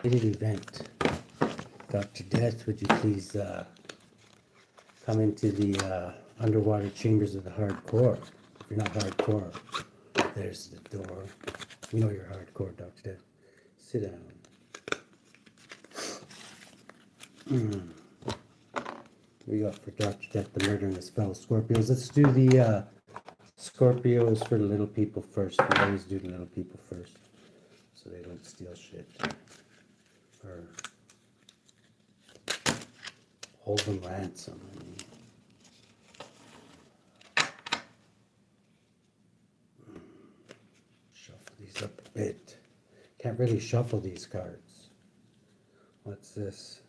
event. Dr. Death, would you please come into the underwater chambers of the hardcore? If you're not hardcore, there's the door. We know you're hardcore, Dr. Death. Sit down. We got for Dr. Death, the murder and his fellow Scorpios. Let's do the Scorpios for the little people first. We always do the little people first, so they don't steal shit or hold them ransom. Shuffle these up a bit. Can't really shuffle these cards. What's this?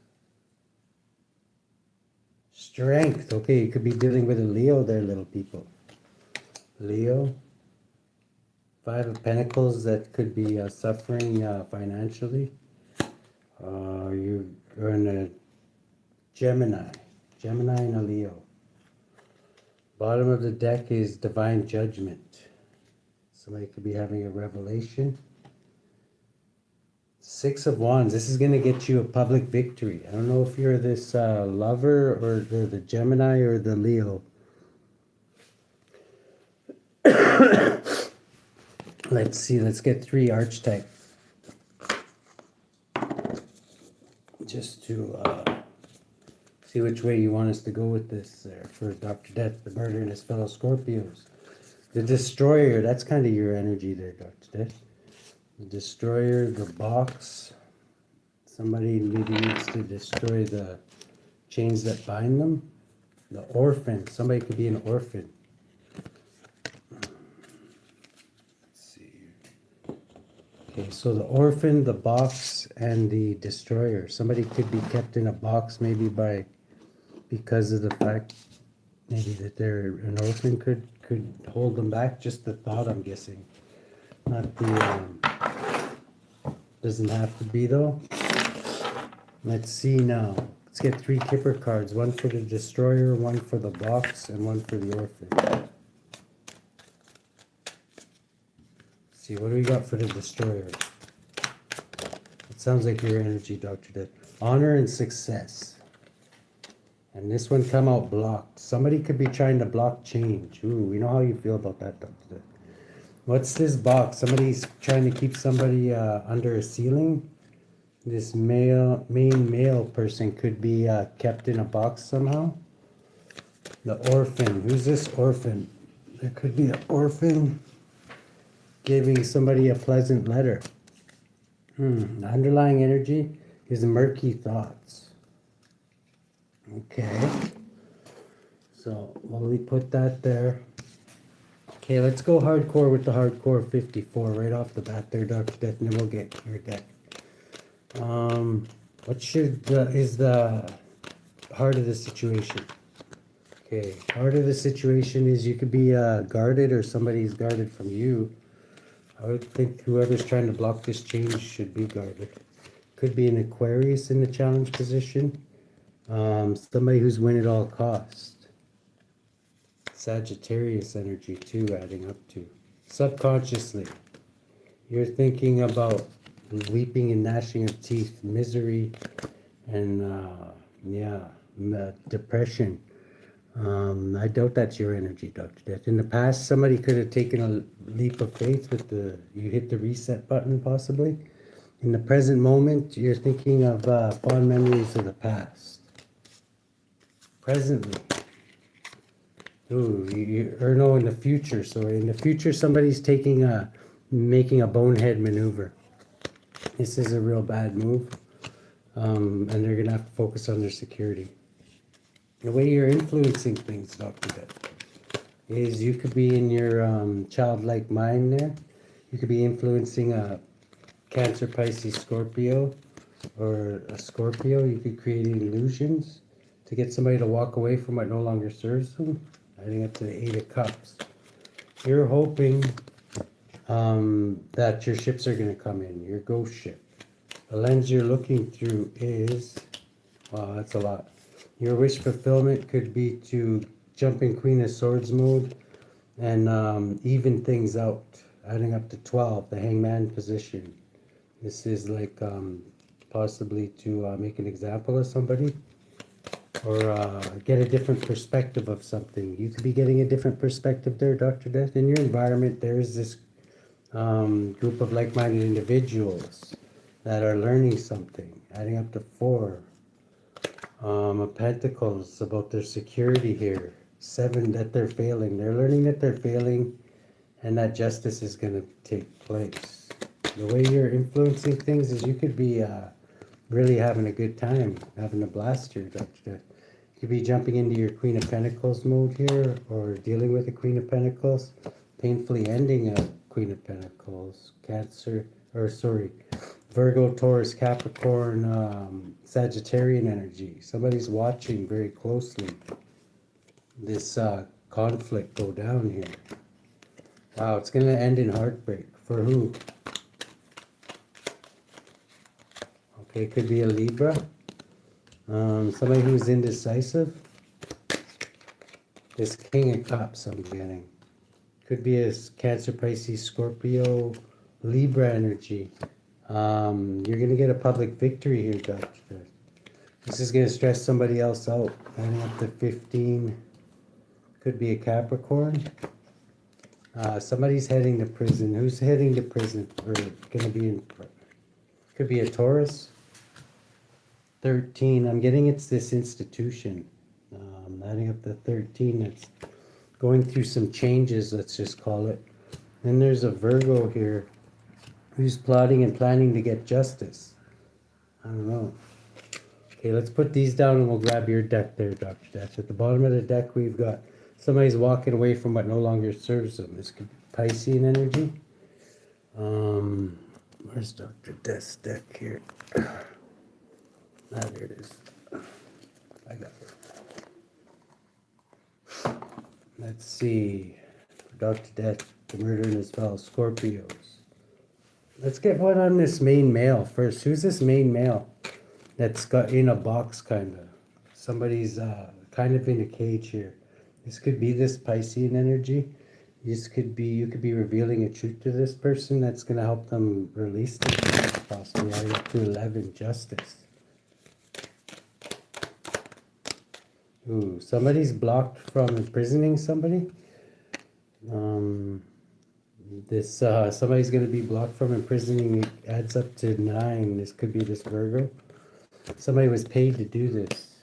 Strength. Okay, you could be dealing with a Leo there, little people. Leo. Five of Pentacles, that could be suffering financially. You're in a Gemini. Gemini and a Leo. Bottom of the deck is Divine Judgment. Somebody could be having a revelation. Six of Wands. This is going to get you a public victory. I don't know if you're this lover or the Gemini or the Leo. Let's see. Let's get 3 archetype. Just to see which way you want us to go with this there for Dr. Death, the murder and his fellow Scorpios. The Destroyer. That's kind of your energy there, Dr. Death. The Destroyer, the box. Somebody maybe needs to destroy the chains that bind them. The Orphan. Somebody could be an orphan. Let's see. Okay, so the Orphan, the box, and the Destroyer. Somebody could be kept in a box maybe because of the fact maybe that they're an orphan could hold them back. Just the thought, I'm guessing. Not the doesn't have to be though. Let's see now. Let's get 3 Kipper cards. One for the Destroyer, one for the box, and one for the Orphan. Let's see, what do we got for the Destroyer? It sounds like your energy, Dr. Death. Honor and success. And this one come out blocked. Somebody could be trying to block change. Ooh, we know how you feel about that, Dr. Death. What's this box? Somebody's trying to keep somebody under a ceiling. This main male person could be kept in a box somehow. The Orphan. Who's this Orphan? There could be an orphan giving somebody a pleasant letter. The underlying energy is murky thoughts. Okay. So we'll put that there. Okay, let's go hardcore with the hardcore 54 right off the bat there, Dr. Death, and then we'll get your deck. What is the heart of the situation? Okay, heart of the situation is you could be guarded or somebody's guarded from you. I would think whoever's trying to block this change should be guarded. Could be an Aquarius in the challenge position. Somebody who's win at all costs. Sagittarius energy too, adding up to. Subconsciously, you're thinking about weeping and gnashing of teeth, misery, and depression. I doubt that's your energy, Dr. Death. In the past, somebody could have taken a leap of faith with you hit the reset button possibly. In the present moment, you're thinking of fond memories of the past. Presently. Ooh, or no, in the future. So in the future, somebody's making a bonehead maneuver. This is a real bad move. And they're going to have to focus on their security. The way you're influencing things, Dr. Death, is you could be in your childlike mind there. You could be influencing a Cancer, Pisces, Scorpio, or a Scorpio. You could create illusions to get somebody to walk away from what no longer serves them. Adding up to the 8 of Cups. You're hoping that your ships are going to come in, your ghost ship. The lens you're looking through is, wow, that's a lot. Your wish fulfillment could be to jump in Queen of Swords mode and even things out, adding up to 12, the Hangman position. This is like possibly to make an example of somebody, or get a different perspective of something. You could be getting a different perspective there, Dr. Death. In your environment, there is this group of like-minded individuals that are learning something, adding up to 4. Of Pentacles about their security here. 7, that they're failing. They're learning that they're failing and that justice is going to take place. The way you're influencing things is you could be really having a good time, having a blast here, Dr. Death. You could be jumping into your Queen of Pentacles mode here, or dealing with the Queen of Pentacles, painfully ending a Queen of Pentacles, Cancer, or sorry, Virgo, Taurus, Capricorn, Sagittarian energy. Somebody's watching very closely this conflict go down here. Wow, it's going to end in heartbreak. For who? Okay, could be a Libra. Somebody who's indecisive. This King of Cups I'm getting. Could be a Cancer, Pisces, Scorpio, Libra energy. You're going to get a public victory here, Doctor. This is going to stress somebody else out. Adding up to 15. Could be a Capricorn. Somebody's heading to prison. Who's heading to prison? Or going to be in... Could be a Taurus. 13. I'm getting it's this institution. Adding up to 13. It's going through some changes, let's just call it. Then there's a Virgo here who's plotting and planning to get justice. I don't know. Okay, let's put these down and we'll grab your deck there, Dr. Death. At the bottom of the deck, we've got somebody's walking away from what no longer serves them. This could be Piscean energy. Where's Dr. Death's deck here? Ah, there it is. I got it. Let's see. Dr. Death, the murder in his fellow Scorpios. Let's get one on this main male first. Who's this main male that's got in a box, kind of? Somebody's kind of in a cage here. This could be this Piscean energy. This could be, you could be revealing a truth to this person that's going to help them release the truth, possibly. I up to 11, justice. Ooh, somebody's blocked from imprisoning somebody. Somebody's going to be blocked from imprisoning. It adds up to 9. This could be this Virgo. Somebody was paid to do this.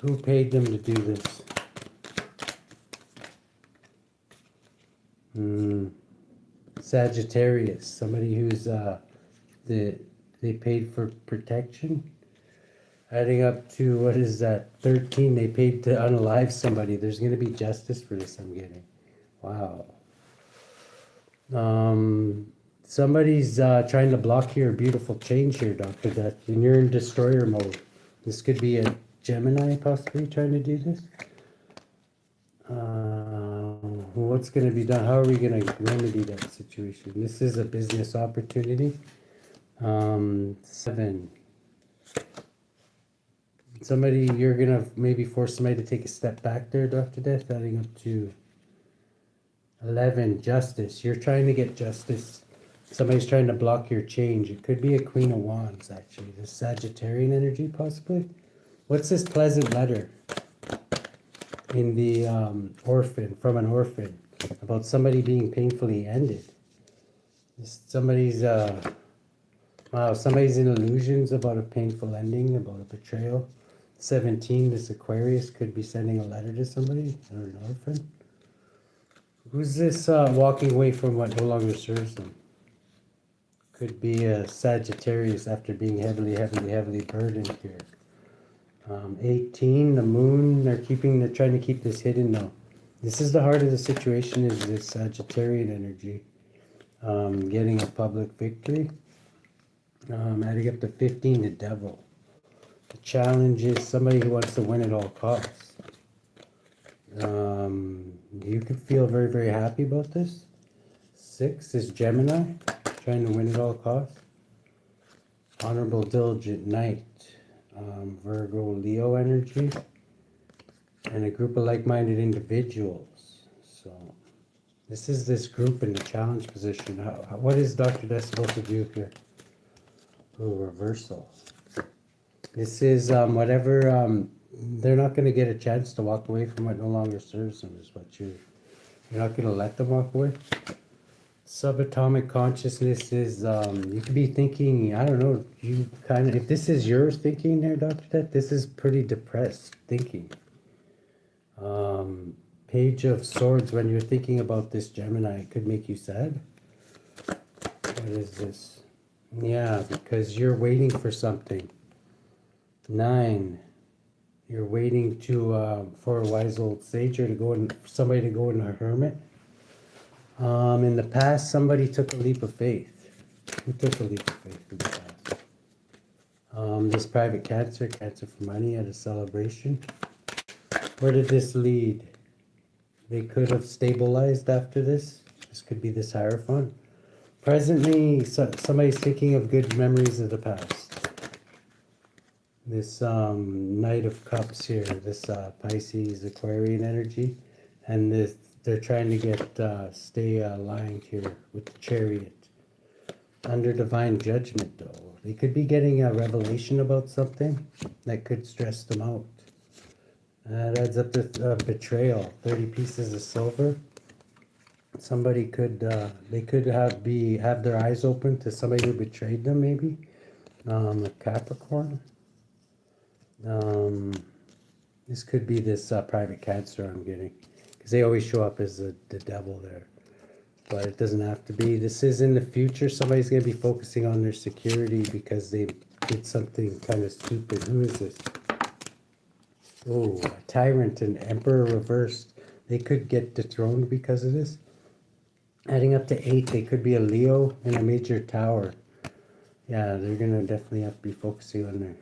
Who paid them to do this? Sagittarius. Somebody who's they paid for protection. Adding up to, what is that? 13. They paid to unalive somebody. There's going to be justice for this, I'm getting. Wow. Somebody's trying to block your beautiful change here, Dr. Death, and you're in destroyer mode. This could be a Gemini possibly trying to do this. What's going to be done? How are we going to remedy that situation? This is a business opportunity. 7. Somebody, you're going to maybe force somebody to take a step back there, Dr. Death, adding up to 11, justice. You're trying to get justice. Somebody's trying to block your change. It could be a Queen of Wands, actually. The Sagittarian energy, possibly. What's this pleasant letter in the Orphan, from an orphan, about somebody being painfully ended? Somebody's, wow, somebody's in illusions about a painful ending, about a betrayal. 17, this Aquarius could be sending a letter to somebody, or an orphan. Who's this walking away from what no longer serves them? Could be a Sagittarius after being heavily burdened here. 18, the moon, they're trying to keep this hidden though. This is the heart of the situation, is this Sagittarian energy. Getting a public victory. Adding up to 15, the devil. The challenge is somebody who wants to win at all costs. You could feel very, very happy about this. 6 is Gemini, trying to win at all costs. Honorable, diligent knight. Virgo, Leo energy. And a group of like-minded individuals. So, this is this group in the challenge position. What is Dr. Death supposed to do here? Oh, reversal. This is whatever, they're not going to get a chance to walk away from what no longer serves them, is what you're not going to let them walk away. Subatomic consciousness is, you could be thinking, I don't know, you kind of, if this is your thinking there, Dr. Tet, this is pretty depressed thinking. Page of Swords, when you're thinking about this Gemini, it could make you sad. What is this? Yeah, because you're waiting for something. 9. You're waiting to for a wise old sage or to go in, somebody to go in a hermit. In the past, somebody took a leap of faith. Who took a leap of faith in the past? This private Cancer for money at a celebration. Where did this lead? They could have stabilized after this. This could be this Hierophant. Presently, somebody's thinking of good memories of the past. This Knight of Cups here, this Pisces Aquarian energy, and this they're trying to get stay aligned here with the Chariot. Under divine judgment, though, they could be getting a revelation about something that could stress them out. That adds up to betrayal. 30 pieces of silver. Somebody could they could have their eyes open to somebody who betrayed them, maybe. A Capricorn. This could be this private Cancer I'm getting, because they always show up as the devil there, but it doesn't have to be. This is in the future. Somebody's going to be focusing on their security because they did something kind of stupid. Who is this? Oh, a Tyrant and Emperor reversed. They could get dethroned because of this. Adding up to 8, they could be a Leo in a major tower. Yeah, they're going to definitely have to be focusing on their...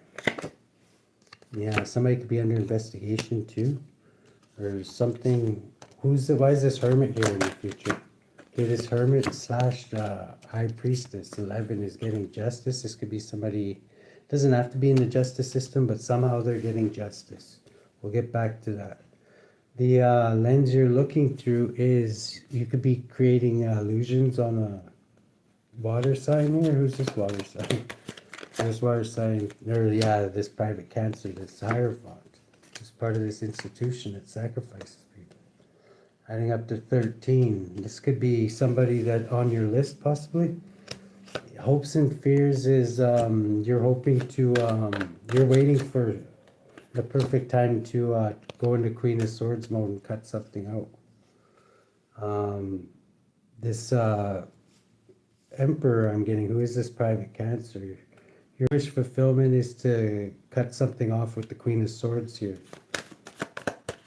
Yeah, somebody could be under investigation too. Or something. Why is this Hermit here in the future? Okay, this Hermit slash High Priestess, 11, is getting justice. This could be somebody, doesn't have to be in the justice system, but somehow they're getting justice. We'll get back to that. The lens you're looking through is, you could be creating illusions on a water sign here. Who's this water sign? This water sign, yeah, this private Cancer, this Hierophant. It's part of this institution that sacrifices people. Adding up to 13. This could be somebody that on your list, possibly. Hopes and fears is you're hoping to, you're waiting for the perfect time to go into Queen of Swords mode and cut something out. This Emperor I'm getting, who is this private Cancer? Your wish fulfillment is to cut something off with the Queen of Swords here.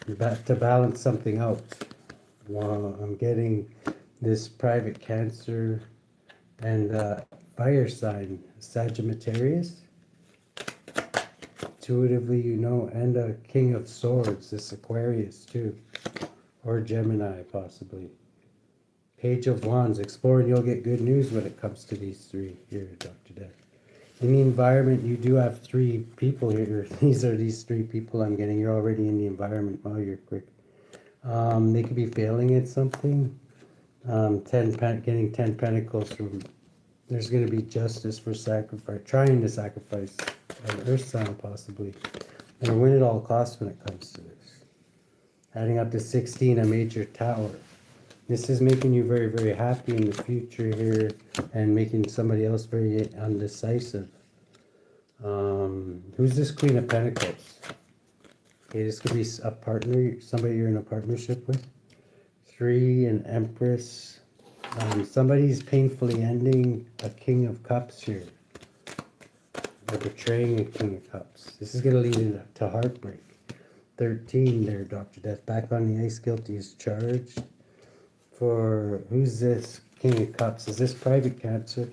To balance something out. Well, I'm getting this private Cancer and fire sign, Sagittarius. Intuitively, you know, and a King of Swords, this Aquarius too. Or Gemini, possibly. Page of Wands, explore and you'll get good news when it comes to these 3 here, Dr. Death. In the environment, you do have 3 people here. These are these 3 people I'm getting. You're already in the environment. Wow, you're quick. They could be failing at something. Getting 10 Pentacles from... There's going to be justice for sacrifice. Trying to sacrifice an earth sign, possibly. And win at all costs when it comes to this. Adding up to 16, a major tower. This is making you very, very happy in the future here, and making somebody else very undecisive. Who's this Queen of Pentacles? Okay, this could be a partner, somebody you're in a partnership with. 3, an Empress. Somebody's painfully ending a King of Cups here. Or betraying a King of Cups. This is going to lead to heartbreak. 13 there, Dr. Death. Back on the ice, guilty as charged. For, who's this King of Cups? Is this private Cancer?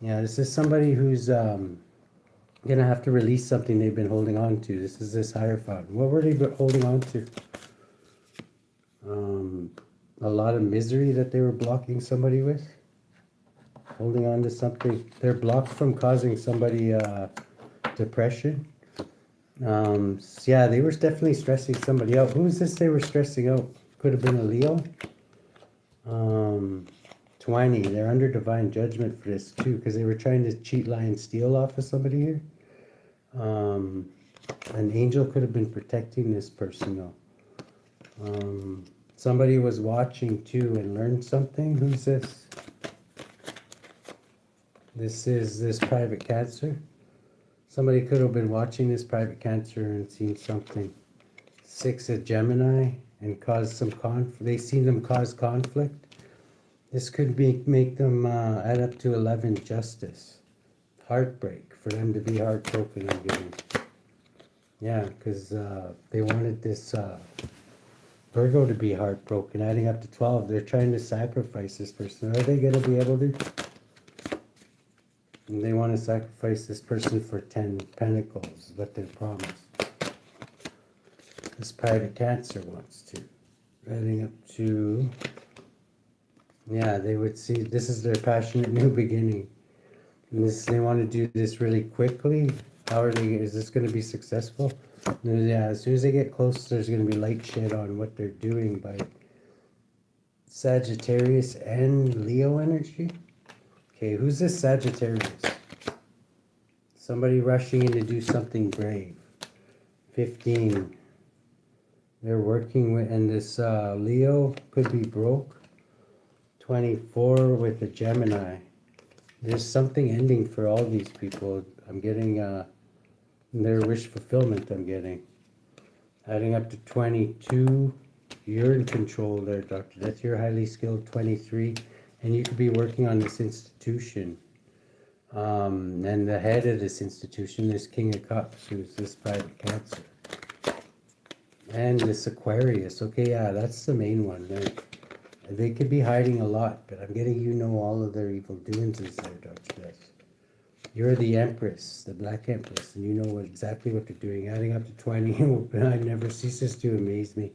Yeah, this is somebody who's gonna have to release something they've been holding on to. This is this Hierophant. What were they holding on to? A lot of misery that they were blocking somebody with. Holding on to something. They're blocked from causing somebody depression. Yeah, they were definitely stressing somebody out. Who is this they were stressing out? Could have been a Leo. 20 20. They're under divine judgment for this too, because they were trying to cheat, lie, and steal off of somebody here. An angel could have been protecting this person though. Somebody was watching too and learned something. Who's this? This is this private Cancer. Somebody could have been watching this private Cancer and seen something. 6 of Gemini and caused some conflict. They seen them cause conflict. This could be make them add up to 11 Justice. Heartbreak, for them to be heartbroken, I'm getting. Yeah, because they wanted this Virgo to be heartbroken, adding up to 12. They're trying to sacrifice this person. Are they going to be able to? And they want to sacrifice this person for 10 Pentacles, what they promised. This private Cancer wants to. Adding up to... Yeah, they would see this is their passionate new beginning. And this, they want to do this really quickly. How are they, is this going to be successful? Yeah, as soon as they get close, there's going to be light shed on what they're doing by Sagittarius and Leo energy. Okay, who's this Sagittarius? Somebody rushing in to do something brave. 15. They're working with, and this Leo could be broke. 24 with a Gemini. There's something ending for all these people. I'm getting their wish fulfillment, I'm getting. Adding up to 22. You're in control there, Doctor. That's your highly skilled 23. And you could be working on this institution. And the head of this institution, this King of Cups, who's this private Cancer. And this Aquarius. Okay, yeah, that's the main one. They could be hiding a lot, but I'm getting you know all of their evil doings is there, Dr. Death. You're the Empress, the Black Empress, and you know exactly what they're doing. Adding up to 20, I never ceases to amaze me.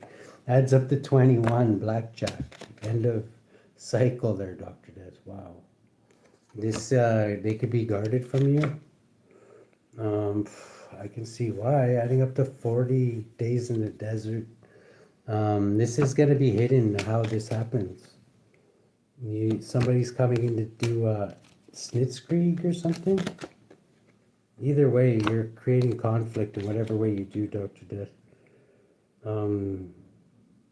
Adds up to 21, Blackjack. End of cycle there, Dr. Death. Wow. This, they could be guarded from you. I can see why. Adding up to 40 days in the desert. This is going to be hidden how this happens. Somebody's coming in to do Snitskrieg or something. Either way, you're creating conflict in whatever way you do, Dr. Death.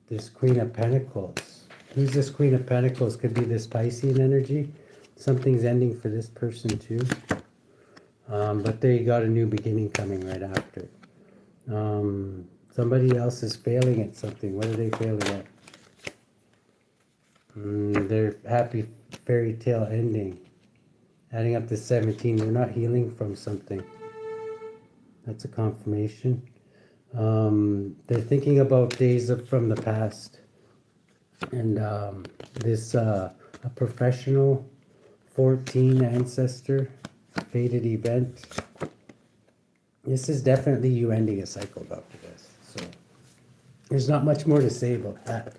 This Queen of Pentacles. Who's this Queen of Pentacles? Could be this Piscean energy. Something's ending for this person too. But they got a new beginning coming right after. Somebody else is failing at something. What are they failing at? Their happy fairy tale ending. Adding up to 17. They're not healing from something. That's a confirmation. They're thinking about days from the past. And this, a professional 14 ancestor, fated event. This is definitely you ending a cycle, Dr. Des. So there's not much more to say about that.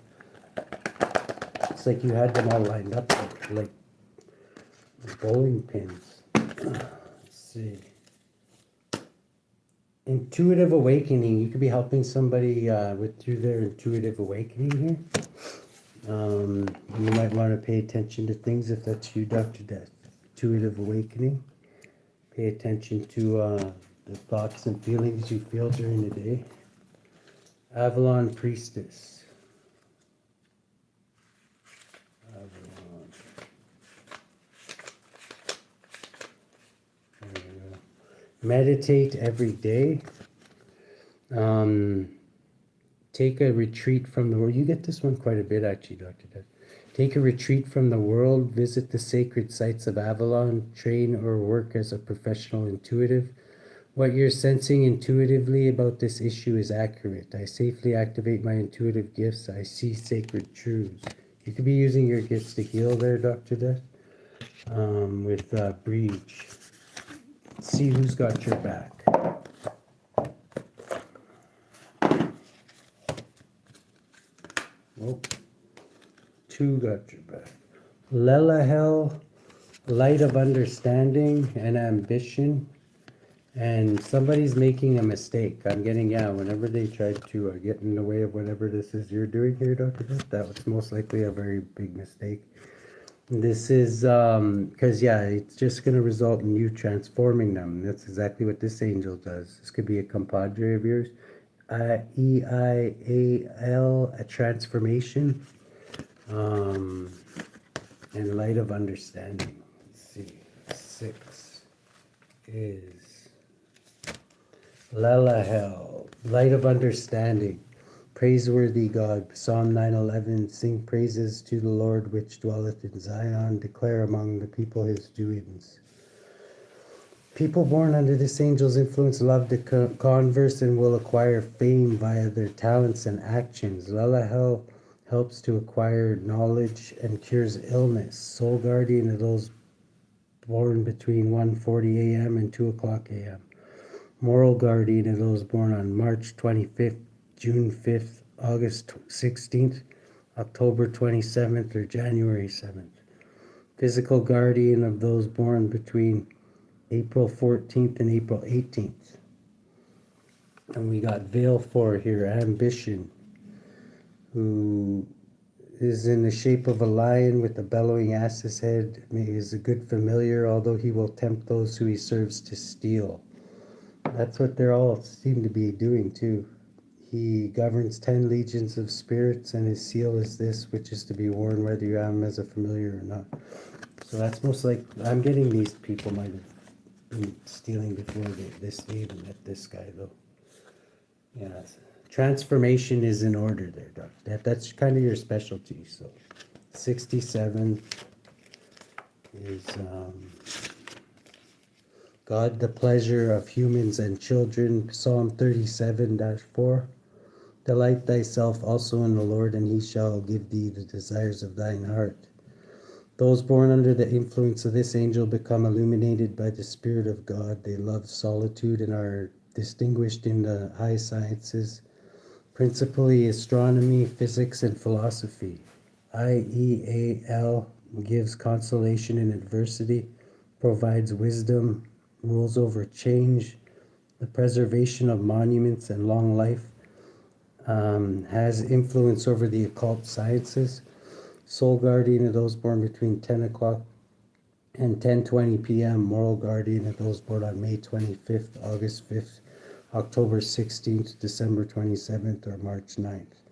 It's like you had them all lined up like bowling pins. Let's see. Intuitive awakening. You could be helping somebody through their intuitive awakening here. You might want to pay attention to things if that's you, Dr. Death. Intuitive awakening. Pay attention to the thoughts and feelings you feel during the day. Avalon Priestess. Avalon. There we go. Meditate every day. Take a retreat from the world. You get this one quite a bit, actually, Dr. Death. Take a retreat from the world. Visit the sacred sites of Avalon. Train or work as a professional intuitive. What you're sensing intuitively about this issue is accurate. I safely activate my intuitive gifts. I see sacred truths. You could be using your gifts to heal there, Dr. Death. With Breach. Let's see who's got your back. Oh, 2 got your back. Lelahel, light of understanding and ambition. And somebody's making a mistake. I'm getting, yeah, whenever they try to get in the way of whatever this is you're doing here, Dr. Death, that was most likely a very big mistake. This is because yeah, it's just going to result in you transforming them. That's exactly what this angel does. This could be a compadre of yours. Eiael, a transformation, um, and light of understanding. Let's see, 6 is Lelahel, light of understanding. Praiseworthy God. Psalm 9:11. Sing praises to the Lord which dwelleth in Zion. Declare among the people his doings. People born under this angel's influence love to converse and will acquire fame via their talents and actions. Lelahel helps to acquire knowledge and cures illness. Soul guardian of those born between 1:40 a.m. and 2 o'clock a.m. Moral guardian of those born on March 25th, June 5th, August 16th, October 27th, or January 7th. Physical guardian of those born between April 14th and April 18th. And we got Veil 4 here, ambition, who is in the shape of a lion with a bellowing ass's head. He is a good familiar, although he will tempt those who he serves to steal. That's what they're all seem to be doing too. He governs 10 legions of spirits, and his seal is this, which is to be worn whether you have him as a familiar or not. So that's most like, I'm getting these people might have been stealing before they even met this guy though. Yeah, transformation is in order there, Doc. That's kind of your specialty. So 67 is God, the pleasure of humans and children. Psalm 37-4. Delight thyself also in the Lord, and he shall give thee the desires of thine heart. Those born under the influence of this angel become illuminated by the Spirit of God. They love solitude and are distinguished in the high sciences, principally astronomy, physics, and philosophy. Eiael gives consolation in adversity, provides wisdom, rules over change, the preservation of monuments and long life, has influence over the occult sciences. Soul guardian of those born between 10 o'clock and 10:20 p.m. Moral guardian of those born on May 25th, August 5th, October 16th, December 27th, or March 9th.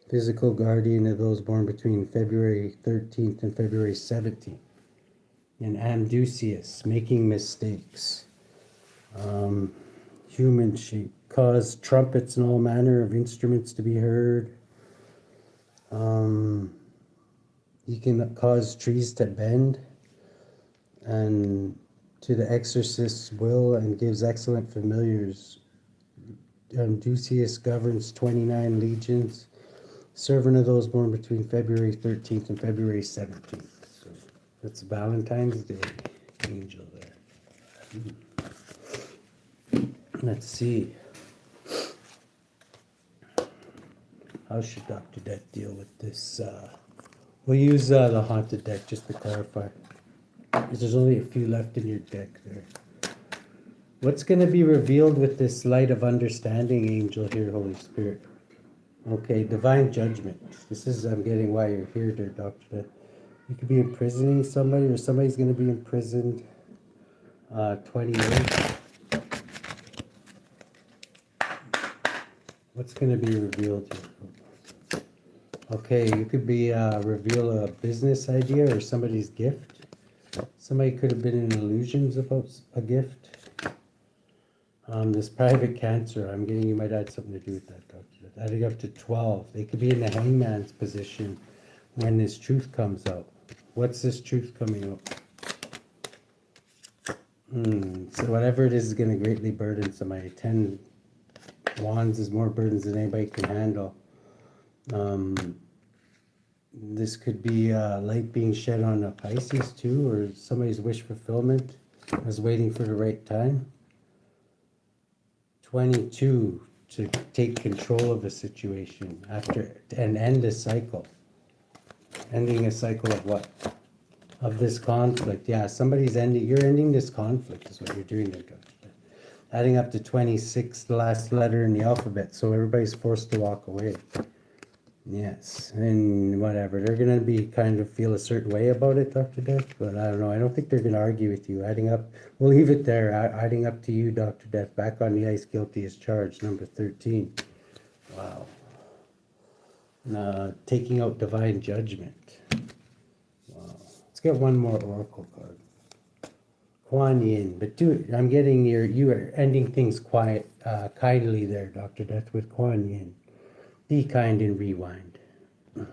Physical guardian of those born between February 13th and February 17th. And Amdusius, making mistakes. Human shape, cause trumpets and all manner of instruments to be heard. You can cause trees to bend, and to the exorcist's will, and gives excellent familiars. Amdusius governs 29 legions, servant of those born between February 13th and February 17th. So that's Valentine's Day angel there. Let's see. How should Dr. Deck deal with this? We'll use the haunted deck just to clarify, because there's only a few left in your deck there. What's going to be revealed with this light of understanding angel here, Holy Spirit? Okay, divine judgment. This is, I'm getting why you're here there, Dr. Deck. You could be imprisoning somebody, or somebody's going to be imprisoned. 28. What's going to be revealed here? Okay, you could be reveal a business idea or somebody's gift. Somebody could have been in illusions about a gift. This private cancer, I'm getting you might add something to do with that, Doctor. Adding up to 12. They could be in the hangman's position when this truth comes out. What's this truth coming out? So whatever it is going to greatly burden somebody. 10 wands is more burdens than anybody can handle. This could be light being shed on a Pisces too, or somebody's wish fulfillment is waiting for the right time. 22, to take control of a situation after and end a cycle. Ending a cycle of what? Of this conflict. Yeah, somebody's ending, you're ending this conflict is what you're doing there, Doctor. Adding up to 26, the last letter in the alphabet, so everybody's forced to walk away. Yes, and whatever. They're gonna be kind of feel a certain way about it, Dr. Death, but I don't know. I don't think they're gonna argue with you. Adding up, we'll leave it there. Adding up to you, Dr. Death. Back on the ice, guilty as charged, number 13. Wow. Taking out divine judgment. Wow. Let's get one more oracle card. Kuan Yin, but I'm getting you are ending things kindly there, Dr. Death, with Kuan Yin. Be kind and rewind.